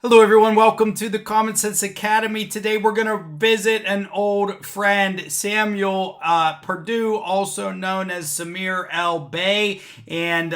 Hello everyone, welcome to the Common Sense Academy. Today we're going to visit an old friend, Samuel Perdue, also known as Samir L. Bay, and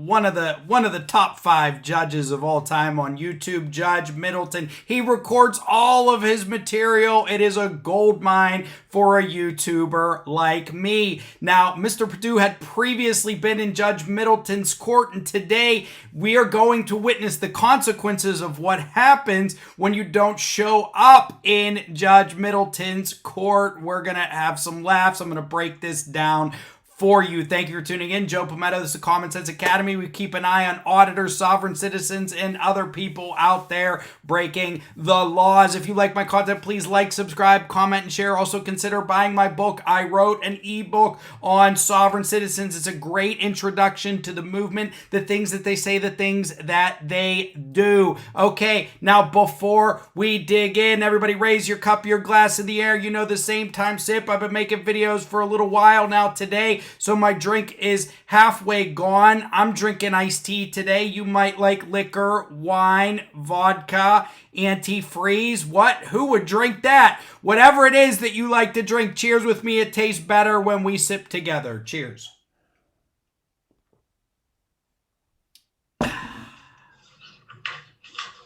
one of the top 5 judges of all time on YouTube, Judge Middleton. He records all of his material. It is a gold mine for a YouTuber like me. Now, Mr. Perdue had previously been in Judge Middleton's court, and today we are going to witness the consequences of what happens when you don't show up in Judge Middleton's court. We're going to have some laughs. I'm going to break this down for you. Thank you for tuning in. Joe Palmetto, this is the Common Sense Academy. We keep an eye on auditors, sovereign citizens, and other people out there breaking the laws. If you like my content, please like, subscribe, comment, and share. Also consider buying my book. I wrote an ebook on sovereign citizens. It's a great introduction to the movement, the things that they say, the things that they do. Okay, now before we dig in, everybody raise your cup, your glass in the air. You know the same time sip. I've been making videos for a little while now today, so my drink is halfway gone. I'm drinking iced tea today. You might like liquor, wine, vodka, antifreeze. What? Who would drink that? Whatever it is that you like to drink, cheers with me. It tastes better when we sip together. Cheers. I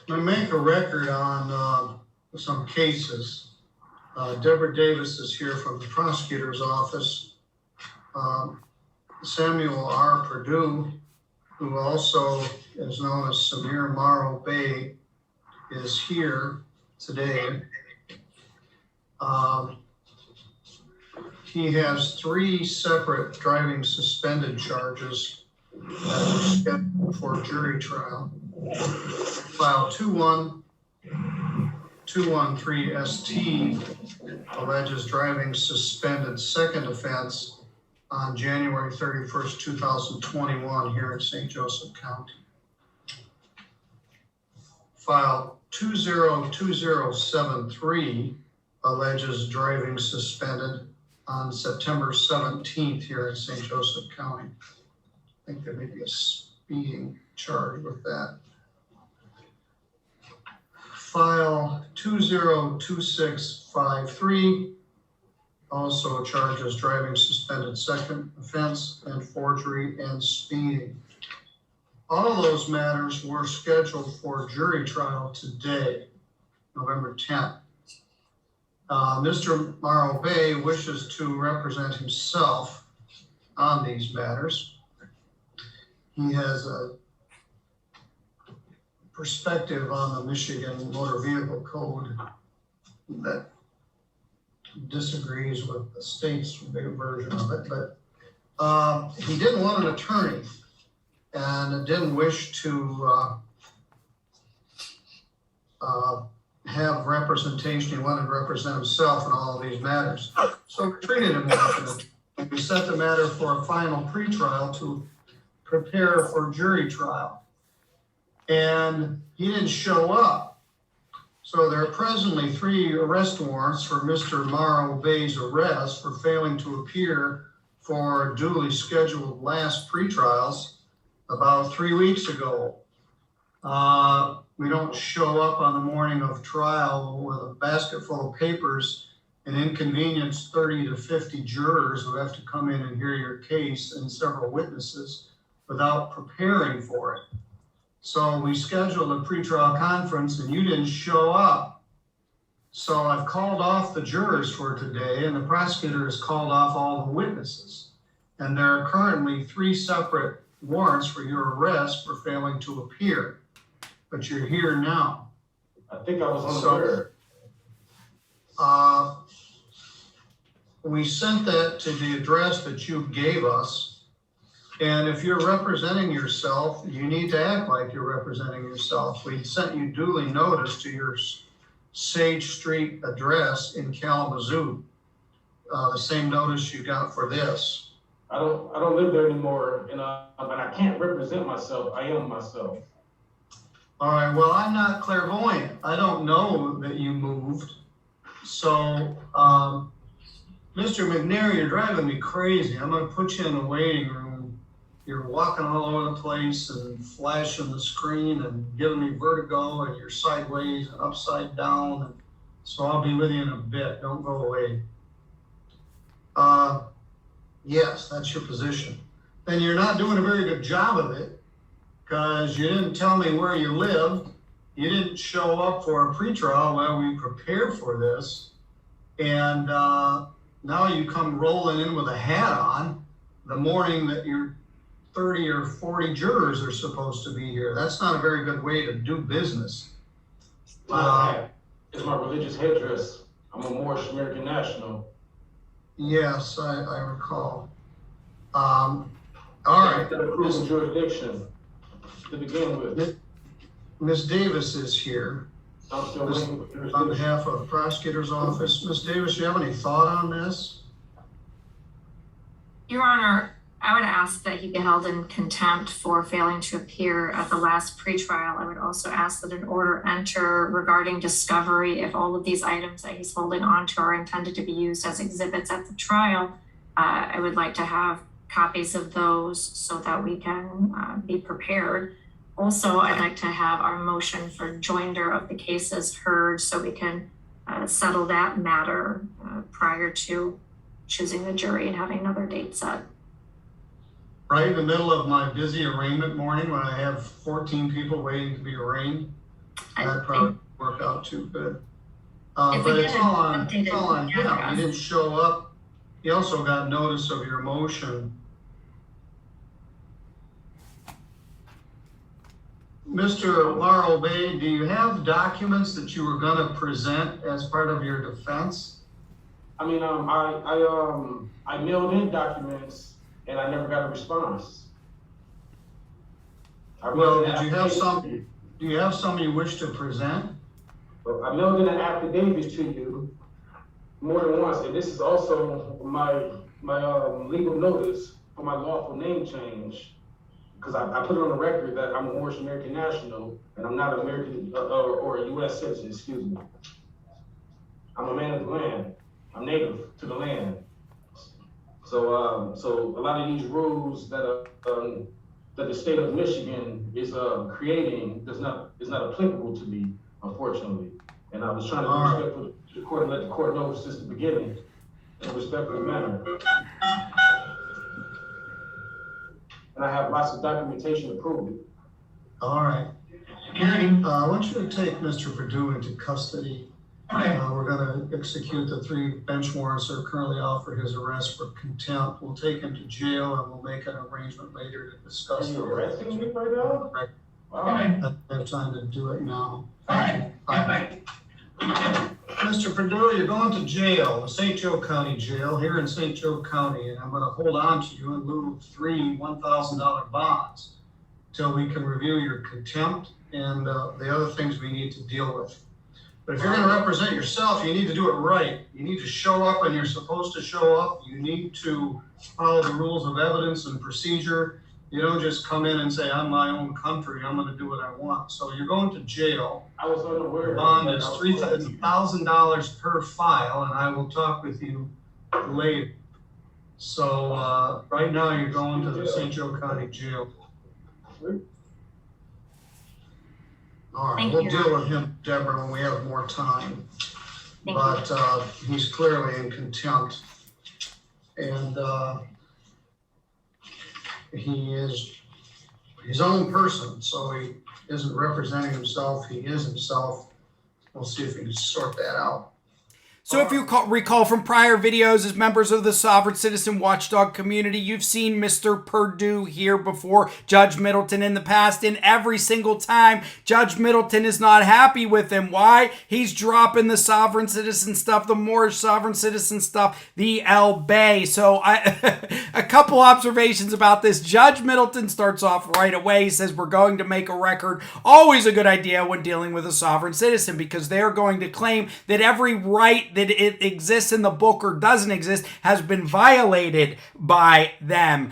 make a record on some cases. Deborah Davis is here from the prosecutor's office. Samuel R. Perdue, who also is known as Samir Morrow Bay, is here today. He has 3 separate driving suspended charges that are scheduled for jury trial. File 21213ST alleges driving suspended second offense on January 31st, 2021 here in St. Joseph County. File 202073 alleges driving suspended on September 17th here in St. Joseph County. I think there may be a speeding charge with that. File 202653 also charges driving suspended second offense and forgery and speeding. All those matters were scheduled for jury trial today, November 10th. Mr. Morrow Bay wishes to represent himself on these matters. He has a perspective on the Michigan Motor Vehicle Code that disagrees with the state's version of it, but he didn't want an attorney and didn't wish to have representation. He wanted to represent himself in all of these matters. So we treated him like it. We set the matter for a final pretrial to prepare for jury trial. And he didn't show up. So there are presently 3 arrest warrants for Mr. Morrow Bay's arrest for failing to appear for duly scheduled last pretrials about 3 weeks ago. We don't show up on the morning of trial with a basket full of papers and inconvenience 30 to 50 jurors who have to come in and hear your case and several witnesses without preparing for it. So we scheduled a pretrial conference and you didn't show up. So I've called off the jurors for today and the prosecutor has called off all the witnesses. And there are currently 3 separate warrants for your arrest for failing to appear. But you're here now. I think I was unaware. We sent that to the address that you gave us. And if you're representing yourself, you need to act like you're representing yourself. We sent you duly notice to your Sage Street address in Kalamazoo. The same notice you got for this. I don't live there anymore, and I can't represent myself. I am myself. All right, well, I'm not clairvoyant. I don't know that you moved. So, Mr. McNair, you're driving me crazy. I'm gonna put you in the waiting room you're walking all over the place and flashing the screen and giving me vertigo, and you're sideways and upside down. And so I'll be with you in a bit. Don't go away. Yes, that's your position. Then you're not doing a very good job of it, because you didn't tell me where you lived. You didn't show up for a pretrial while we prepared for this. And now you come rolling in with a hat on the morning that your 30 or 40 jurors are supposed to be here. That's not a very good way to do business. It's my religious headdress. I'm a Moorish American national. Yes, I recall. All right. Proven jurisdiction to begin with. Ms. Davis is here. I'm still waiting for jurisdiction. On behalf of the prosecutor's office. Ms. Davis, do you have any thought on this? Your Honor, I would ask that he be held in contempt for failing to appear at the last pretrial. I would also ask that an order enter regarding discovery if all of these items that he's holding on to are intended to be used as exhibits at the trial. I would like to have copies of those so that we can be prepared. Also, I'd like to have our motion for joinder of the cases heard so we can settle that matter prior to choosing the jury and having another date set. Right in the middle of my busy arraignment morning when I have 14 people waiting to be arraigned, that probably work out too good. But it's all on him. He didn't show up. He also got notice of your motion. Mr. Laurel Bay, do you have documents that you were going to present as part of your defense? I mean, I mailed in documents and I never got a response. Well, did you have some? Do you have some you wish to present? Well, I mailed in an affidavit to you more than once, and this is also my legal notice for my lawful name change. Because I put it on the record that I'm a Moorish American national and I'm not American or a U.S. citizen, excuse me. I'm a man of the land. I'm native to the land. So so a lot of these rules that that the state of Michigan is creating is not applicable to me, unfortunately. And I was trying to be respectful to the court and let the court know since the beginning in a respectful manner. And I have lots of documentation to prove it. All right. I want you to take Mr. Perdue into custody. We're going to execute the 3 bench warrants that are currently out for his arrest for contempt. We'll take him to jail and we'll make an arrangement later to discuss. Are you arresting me right now? Wow. I have time to do it now. Bye. Mr. Perdue, you're going to jail, St. Joe County Jail here in St. Joe County, and I'm going to hold on to you in lieu of 3 $1,000 bonds till we can review your contempt and the other things we need to deal with. But if you're going to represent yourself, you need to do it right. You need to show up when you're supposed to show up. You need to follow the rules of evidence and procedure. You don't just come in and say, I'm my own country, I'm going to do what I want. So you're going to jail. I was unaware. The bond is $1,000 per file, and I will talk with you later. So right now you're going to the St. Joe County Jail. All right, we'll deal with him, Deborah, when we have more time. But he's clearly in contempt. And he is his own person, so he isn't representing himself, he is himself. We'll see if we can sort that out. So if you recall from prior videos, as members of the Sovereign Citizen Watchdog community, you've seen Mr. Perdue here before, Judge Middleton in the past, and every single time Judge Middleton is not happy with him. Why? He's dropping the Sovereign Citizen stuff, the Moorish Sovereign Citizen stuff, the El Bay. So a couple observations about this. Judge Middleton starts off right away. He says, we're going to make a record. Always a good idea when dealing with a sovereign citizen, because they're going to claim that every right that it exists in the book or doesn't exist has been violated by them.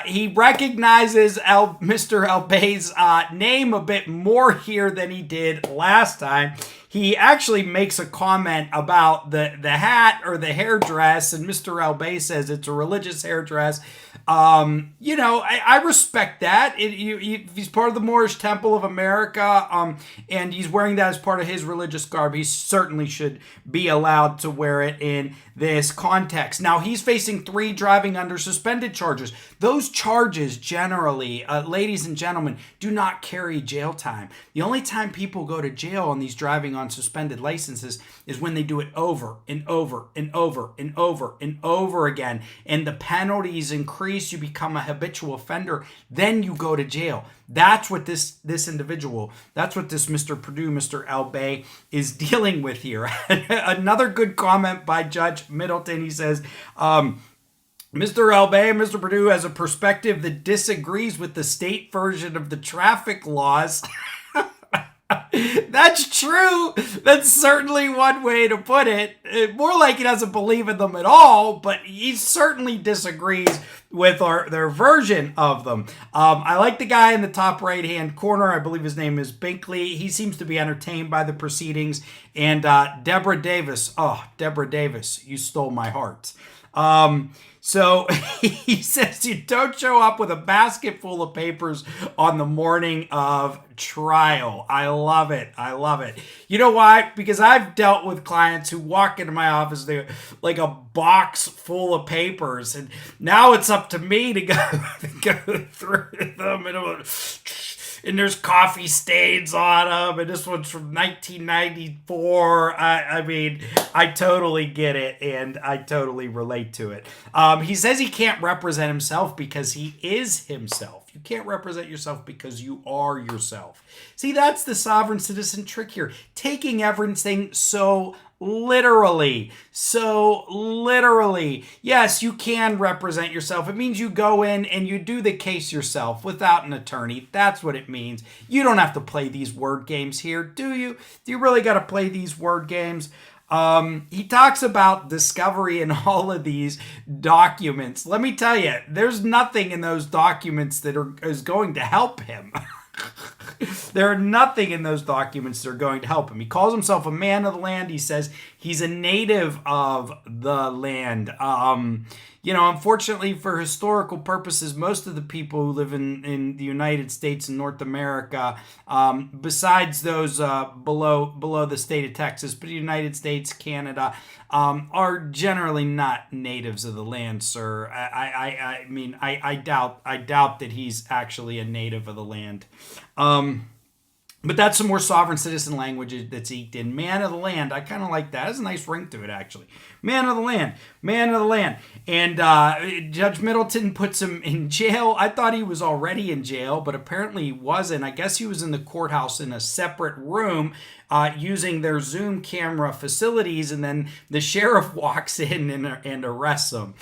He recognizes Mr. El Bay's name a bit more here than he did last time. he actually makes a comment about the hat or the hairdress, and Mr. Albay says it's a religious hairdress. I respect that. He's part of the Moorish Temple of America, and he's wearing that as part of his religious garb. He certainly should be allowed to wear it in this context. Now, he's facing 3 driving under suspended charges. Those charges generally, ladies and gentlemen, do not carry jail time. The only time people go to jail on these driving on suspended licenses is when they do it over and over and over and over and over again, and the penalties increase. You become a habitual offender, then you go to jail. That's what this individual, that's what this Mr. Perdue, Mr. Albay, is dealing with here. Another good comment by Judge Middleton. He says, Mr. Albay, Mr. Perdue has a perspective that disagrees with the state version of the traffic laws. That's true. That's certainly one way to put it. More like he doesn't believe in them at all, but he certainly disagrees with their version of them. I like the guy in the top right-hand corner. I believe his name is Binkley. He seems to be entertained by the proceedings. And Deborah Davis. Oh, Deborah Davis, you stole my heart. So he says you don't show up with a basket full of papers on the morning of trial. I love it. I love it. You know why? Because I've dealt with clients who walk into my office, they're like a box full of papers, and now it's up to me to go through them, and there's coffee stains on them, and this one's from 1994. I mean, I totally get it, and I totally relate to it. He says he can't represent himself because he is himself. You can't represent yourself because you are yourself. See, that's the sovereign citizen trick here. Taking everything so literally. So literally. Yes, you can represent yourself. It means you go in and you do the case yourself without an attorney. That's what it means. You don't have to play these word games here, do you? Do you really got to play these word games? He talks about discovery in all of these documents. Let me tell you, there's nothing in those documents that is going to help him. There are nothing in those documents that are going to help him. He calls himself a man of the land. He says he's a native of the land. Unfortunately for historical purposes, most of the people who live in the United States and North America, besides those below the state of Texas, but the United States, Canada, are generally not natives of the land, sir. I doubt that he's actually a native of the land. But that's some more sovereign citizen language that's eked in. Man of the land. I kind of like that. There's a nice ring to it, actually. Man of the land. Man of the land. And Judge Middleton puts him in jail. I thought he was already in jail, but apparently he wasn't. I guess he was in the courthouse in a separate room using their Zoom camera facilities, and then the sheriff walks in and arrests him.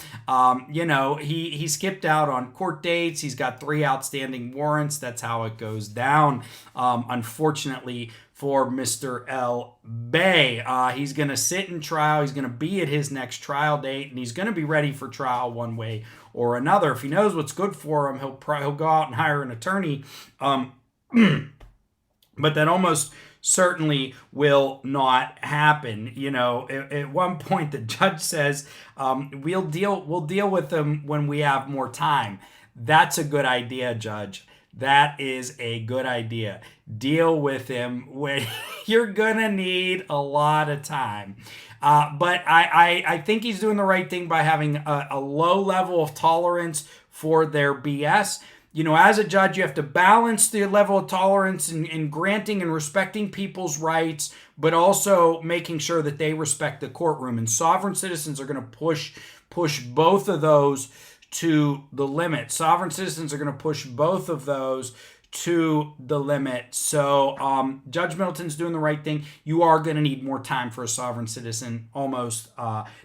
He skipped out on court dates. He's got 3 outstanding warrants. That's how it goes down. Unfortunately for Mr. L. Bay, he's going to sit in trial. He's going to be at his next trial date, and he's going to be ready for trial one way or another. If he knows what's good for him, he'll go out and hire an attorney. But that almost certainly will not happen. At one point the judge says, we'll deal with them when we have more time. That's a good idea, Judge. That is a good idea. Deal with him when you're gonna need a lot of time. But I think he's doing the right thing by having a low level of tolerance for their BS. As a judge, you have to balance the level of tolerance in granting and respecting people's rights, but also making sure that they respect the courtroom. And sovereign citizens are going to push both of those to the limit. Sovereign citizens are going to push both of those to the limit. So Judge Middleton's doing the right thing. You are going to need more time for a sovereign citizen, almost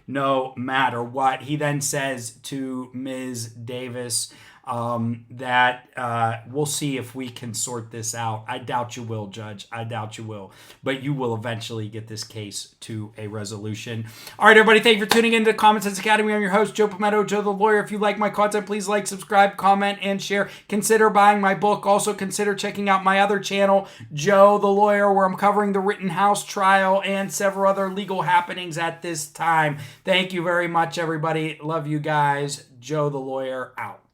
no matter what. He then says to Ms. Davis, that we'll see if we can sort this out. I doubt you will, Judge. I doubt you will. But you will eventually get this case to a resolution. All right, everybody. Thank you for tuning in to Common Sense Academy. I'm your host, Joe Palmetto, Joe the Lawyer. If you like my content, please like, subscribe, comment, and share. Consider buying my book. Also, consider checking out my other channel, Joe the Lawyer, where I'm covering the Rittenhouse trial and several other legal happenings at this time. Thank you very much, everybody. Love you guys. Joe the Lawyer out.